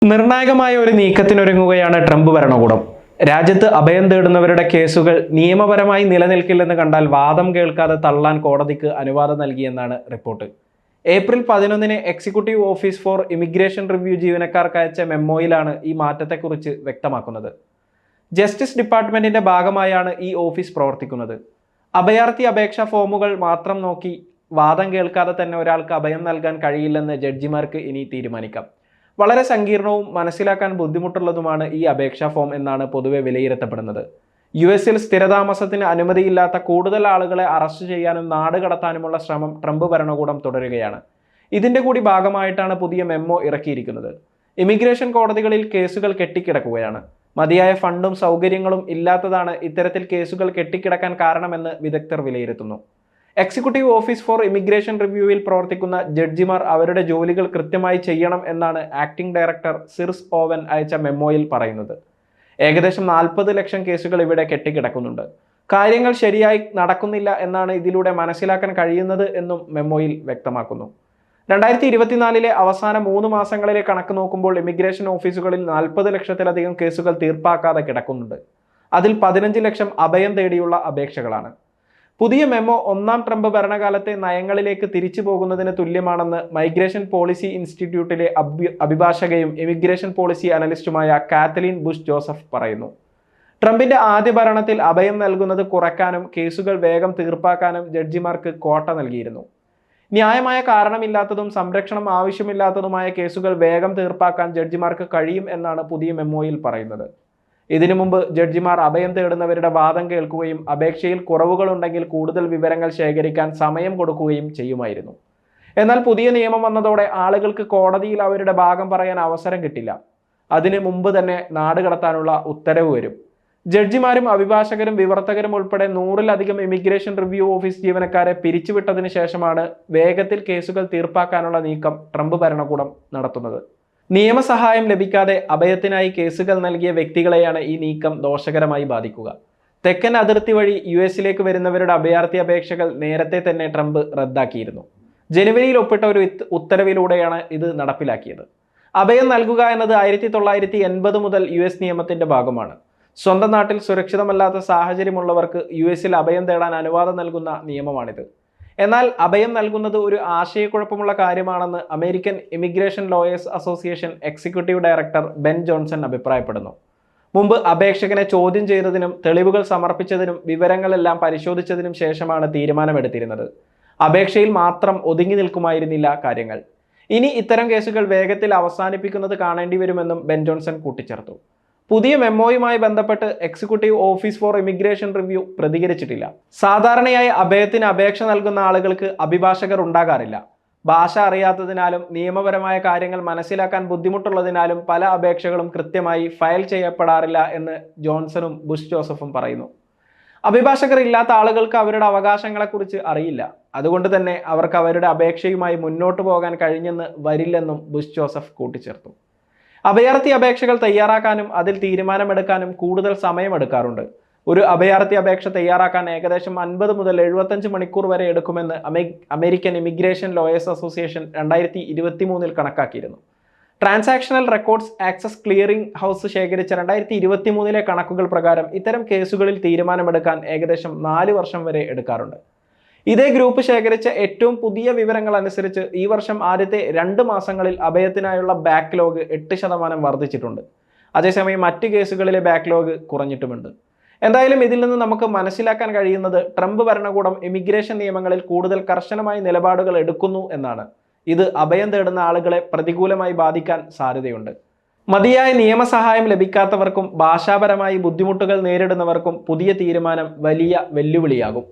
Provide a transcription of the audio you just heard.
നിർണായകമായ ഒരു നീക്കത്തിനൊരുങ്ങുകയാണ് ട്രംപ് ഭരണകൂടം. രാജ്യത്ത് അഭയം തേടുന്നവരുടെ കേസുകൾ നിയമപരമായി നിലനിൽക്കില്ലെന്ന് കണ്ടാൽ വാദം കേൾക്കാതെ തള്ളാൻ കോടതിക്ക് അനുവാദം നൽകിയെന്നാണ് report. April 11 executive office for immigration review ജീവനക്കാർക്ക് അയച്ച മെമ്മോയിലാണ് ഈ മാറ്റത്തെക്കുറിച്ച് വ്യക്തമാക്കുന്നത്. ജസ്റ്റിസ് ഡിപ്പാർട്ട്മെന്റിന്റെ ഭാഗമായാണ് ഈ ഓഫീസ് പ്രവർത്തിക്കുന്നത്. അഭയാർത്ഥി അപേക്ഷാ ഫോമുകൾ മാത്രം നോക്കി വാദം കേൾക്കാതെ തന്നെ ഒരാൾക്ക് അഭയം നൽകാൻ കഴിയില്ലെന്ന് ജഡ്ജിമാർക്ക് ഇനി തീരുമാനിക്കാം. വളരെ സങ്കീർണവും മനസ്സിലാക്കാൻ ബുദ്ധിമുട്ടുള്ളതുമാണ് ഈ അപേക്ഷാ ഫോം എന്നാണ് പൊതുവെ വിലയിരുത്തപ്പെടുന്നത്. യുഎസിൽ സ്ഥിരതാമസത്തിന് അനുമതിയില്ലാത്ത കൂടുതൽ ആളുകളെ അറസ്റ്റ് ചെയ്യാനും നാട് കടത്താനുമുള്ള ശ്രമം ട്രംപ് ഭരണകൂടം തുടരുകയാണ്. ഇതിന്റെ കൂടി ഭാഗമായിട്ടാണ് പുതിയ മെമ്മോ ഇറക്കിയിരിക്കുന്നത്. ഇമിഗ്രേഷൻ കോടതികളിൽ കേസുകൾ കെട്ടിക്കിടക്കുകയാണ്. മതിയായ ഫണ്ടും സൗകര്യങ്ങളും ഇല്ലാത്തതാണ് ഇത്തരത്തിൽ കേസുകൾ കെട്ടിക്കിടക്കാൻ കാരണമെന്ന് വിദഗ്ധർ വിലയിരുത്തുന്നു. എക്സിക്യൂട്ടീവ് ഓഫീസ് ഫോർ ഇമിഗ്രേഷൻ റിവ്യൂവിൽ പ്രവർത്തിക്കുന്ന ജഡ്ജിമാർ അവരുടെ ജോലികൾ കൃത്യമായി ചെയ്യണം എന്നാണ് ആക്ടിംഗ് ഡയറക്ടർ സിർസ് ഓവൻ അയച്ച മെമ്മോയിൽ പറയുന്നത്. ഏകദേശം 40 ലക്ഷം കേസുകൾ ഇവിടെ കെട്ടിക്കിടക്കുന്നുണ്ട്. കാര്യങ്ങൾ ശരിയായി നടക്കുന്നില്ല എന്നാണ് ഇതിലൂടെ മനസ്സിലാക്കാൻ കഴിയുന്നത് എന്നും മെമ്മോയിൽ വ്യക്തമാക്കുന്നു. 2024 അവസാന 3 മാസങ്ങളിലെ കണക്ക് നോക്കുമ്പോൾ ഇമിഗ്രേഷൻ ഓഫീസുകളിൽ 40 ലക്ഷത്തിലധികം കേസുകൾ തീർപ്പാക്കാതെ കിടക്കുന്നുണ്ട്. അതിൽ 15 ലക്ഷം അഭയം തേടിയുള്ള അപേക്ഷകളാണ്. പുതിയ മെമ്മോ ഒന്നാം ട്രംപ് ഭരണകാലത്തെ നയങ്ങളിലേക്ക് തിരിച്ചു പോകുന്നതിന് തുല്യമാണെന്ന് മൈഗ്രേഷൻ പോളിസി ഇൻസ്റ്റിറ്റ്യൂട്ടിലെ അഭിഭാഷകയും ഇമിഗ്രേഷൻ പോളിസി അനലിസ്റ്റുമായ കാത്തലീൻ ബുഷ് ജോസഫ് പറയുന്നു. ട്രംപിന്റെ ആദ്യ ഭരണത്തിൽ അഭയം നൽകുന്നത് കുറയ്ക്കാനും കേസുകൾ വേഗം തീർപ്പാക്കാനും ജഡ്ജിമാർക്ക് ക്വാട്ട നൽകിയിരുന്നു. ന്യായമായ കാരണമില്ലാത്തതും സംരക്ഷണം ആവശ്യമില്ലാത്തതുമായ കേസുകൾ വേഗം തീർപ്പാക്കാൻ ജഡ്ജിമാർക്ക് കഴിയും എന്നാണ് പുതിയ മെമ്മോയിൽ പറയുന്നത്. ഇതിനു മുമ്പ് ജഡ്ജിമാർ അഭയം തേടുന്നവരുടെ വാദം കേൾക്കുകയും അപേക്ഷയിൽ കുറവുകളുണ്ടെങ്കിൽ കൂടുതൽ വിവരങ്ങൾ ശേഖരിക്കാൻ സമയം കൊടുക്കുകയും ചെയ്യുമായിരുന്നു. എന്നാൽ പുതിയ നിയമം വന്നതോടെ ആളുകൾക്ക് കോടതിയിൽ അവരുടെ ഭാഗം പറയാൻ അവസരം കിട്ടില്ല. അതിന് മുമ്പ് തന്നെ നാട് കടത്താനുള്ള ഉത്തരവ് വരും. ജഡ്ജിമാരും അഭിഭാഷകരും വിവർത്തകരും ഉൾപ്പെടെ 100-ലധികം ഇമിഗ്രേഷൻ റിവ്യൂ ഓഫീസ് ജീവനക്കാരെ പിരിച്ചുവിട്ടതിന് ശേഷമാണ് വേഗത്തിൽ കേസുകൾ തീർപ്പാക്കാനുള്ള നീക്കം ട്രംപ് ഭരണകൂടം നടത്തുന്നത്. നിയമസഹായം ലഭിക്കാതെ അഭയത്തിനായി കേസുകൾ നൽകിയ വ്യക്തികളെയാണ് ഈ നീക്കം ദോഷകരമായി ബാധിക്കുക. തെക്കൻ അതിർത്തി വഴി യുഎസിലേക്ക് വരുന്നവരുടെ അഭയാർത്ഥി അപേക്ഷകൾ നേരത്തെ തന്നെ ട്രംപ് റദ്ദാക്കിയിരുന്നു. ജനുവരിയിൽ ഒപ്പിട്ട ഒരു ഉത്തരവിലൂടെയാണ് ഇത് നടപ്പിലാക്കിയത്. അഭയം നൽകുക എന്നത് 1980 മുതൽ യുഎസ് നിയമത്തിന്റെ ഭാഗമാണ്. സ്വന്തം നാട്ടിൽ സുരക്ഷിതമല്ലാത്ത സാഹചര്യമുള്ളവർക്ക് യുഎസിൽ അഭയം തേടാൻ അനുവാദം നൽകുന്ന നിയമമാണിത്. എന്നാൽ അഭയം നൽകുന്നത് ഒരു ആശയക്കുഴപ്പമുള്ള കാര്യമാണെന്ന് American immigration lawyers association executive director Ben Johnson അഭിപ്രായപ്പെടുന്നു. മുമ്പ് അപേക്ഷകനെ ചോദ്യം ചെയ്തതിനും തെളിവുകൾ സമർപ്പിച്ചതിനും വിവരങ്ങളെല്ലാം പരിശോധിച്ചതിനും ശേഷമാണ് തീരുമാനമെടുത്തിരുന്നത്. അപേക്ഷയിൽ മാത്രം ഒതുങ്ങി നിൽക്കുമായിരുന്നില്ല കാര്യങ്ങൾ. ഇനി ഇത്തരം കേസുകൾ വേഗത്തിൽ അവസാനിപ്പിക്കുന്നത് കാണേണ്ടി വരുമെന്നും ബെൻ ജോൺസൺ കൂട്ടിച്ചേർത്തു. പുതിയ മെമ്മോയുമായി ബന്ധപ്പെട്ട് executive office for immigration review പ്രതികരിച്ചിട്ടില്ല. സാധാരണയായി അഭയത്തിന് അപേക്ഷ നൽകുന്ന ആളുകൾക്ക് അഭിഭാഷകർ ഉണ്ടാകാറില്ല. ഭാഷ അറിയാത്തതിനാലും നിയമപരമായ കാര്യങ്ങൾ മനസ്സിലാക്കാൻ ബുദ്ധിമുട്ടുള്ളതിനാലും പല അപേക്ഷകളും കൃത്യമായി ഫയൽ ചെയ്യപ്പെടാറില്ല എന്ന് ജോൺസണും ബുഷ് ജോസഫും പറയുന്നു. അഭിഭാഷകർ ഇല്ലാത്ത ആളുകൾക്ക് അവരുടെ അവകാശങ്ങളെക്കുറിച്ച് അറിയില്ല. അതുകൊണ്ട് തന്നെ അവർക്ക് അവരുടെ അപേക്ഷയുമായി മുന്നോട്ട് പോകാൻ കഴിഞ്ഞെന്ന് വരില്ലെന്നും ബുഷ് ജോസഫ് കൂട്ടിച്ചേർത്തു. അഭയാർത്ഥി അപേക്ഷകൾ തയ്യാറാക്കാനും അതിൽ തീരുമാനമെടുക്കാനും കൂടുതൽ സമയമെടുക്കാറുണ്ട്. ഒരു അഭയാർത്ഥി അപേക്ഷ തയ്യാറാക്കാൻ ഏകദേശം 50 മുതൽ 75 മണിക്കൂർ വരെ എടുക്കുമെന്ന് അമേരിക്കൻ ഇമിഗ്രേഷൻ ലോയേഴ്സ് അസോസിയേഷൻ 2023 കണക്കാക്കിയിരുന്നു. Transactional records access clearing house ശേഖരിച്ച 2023 കണക്കുകൾ പ്രകാരം ഇത്തരം കേസുകളിൽ തീരുമാനമെടുക്കാൻ ഏകദേശം 4 വർഷം വരെ എടുക്കാറുണ്ട്. ഇതേ ഗ്രൂപ്പ് ശേഖരിച്ച ഏറ്റവും പുതിയ വിവരങ്ങൾ അനുസരിച്ച് ഈ വർഷം ആദ്യത്തെ 2 മാസങ്ങളിൽ അഭയത്തിനായുള്ള ബാക്ക്ലോഗ് 8% വർദ്ധിച്ചിട്ടുണ്ട്. അതേസമയം മറ്റ് കേസുകളിലെ ബാക്ക്ലോഗ് കുറഞ്ഞിട്ടുമുണ്ട്. എന്തായാലും ഇതിൽ നിന്ന് നമുക്ക് മനസ്സിലാക്കാൻ കഴിയുന്നത് ട്രംപ് ഭരണകൂടം ഇമിഗ്രേഷൻ നിയമങ്ങളിൽ കൂടുതൽ കർശനമായ നിലപാടുകൾ എടുക്കുന്നു എന്നാണ്. ഇത് അഭയം തേടുന്ന ആളുകളെ പ്രതികൂലമായി ബാധിക്കാൻ സാധ്യതയുണ്ട്. മതിയായ നിയമസഹായം ലഭിക്കാത്തവർക്കും ഭാഷാപരമായി ബുദ്ധിമുട്ടുകൾ നേരിടുന്നവർക്കും പുതിയ തീരുമാനം വലിയ വെല്ലുവിളിയാകും.